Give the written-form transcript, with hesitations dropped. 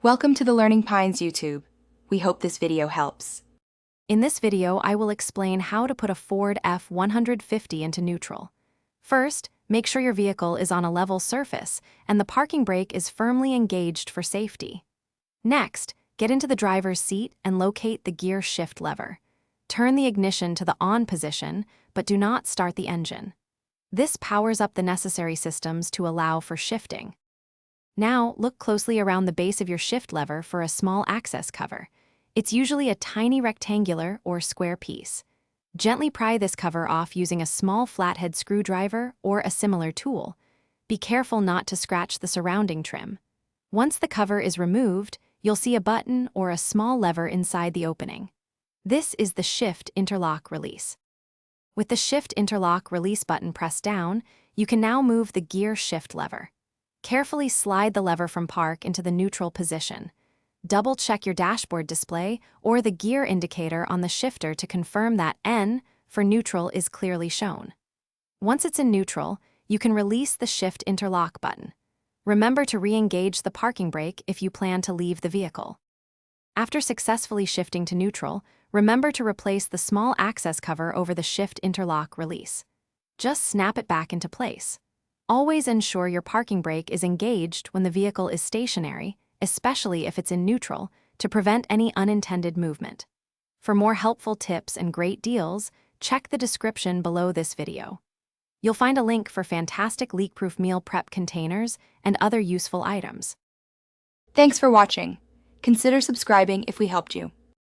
Welcome to the Learning Pines YouTube. We hope this video helps. In this video, I will explain how to put a Ford F-150 into neutral. First, make sure your vehicle is on a level surface and the parking brake is firmly engaged for safety. Next, get into the driver's seat and locate the gear shift lever. Turn the ignition to the on position, but do not start the engine. This powers up the necessary systems to allow for shifting. Now, look closely around the base of your shift lever for a small access cover. It's usually a tiny rectangular or square piece. Gently pry this cover off using a small flathead screwdriver or a similar tool. Be careful not to scratch the surrounding trim. Once the cover is removed, you'll see a button or a small lever inside the opening. This is the shift interlock release. With the shift interlock release button pressed down, you can now move the gear shift lever. Carefully slide the lever from park into the neutral position. Double-check your dashboard display or the gear indicator on the shifter to confirm that N for neutral is clearly shown. Once it's in neutral, you can release the shift interlock button. Remember to re-engage the parking brake if you plan to leave the vehicle. After successfully shifting to neutral, remember to replace the small access cover over the shift interlock release. Just snap it back into place. Always ensure your parking brake is engaged when the vehicle is stationary, especially if it's in neutral, to prevent any unintended movement. For more helpful tips and great deals, check the description below this video. You'll find a link for fantastic leak-proof meal prep containers and other useful items. Thanks for watching. Consider subscribing if we helped you.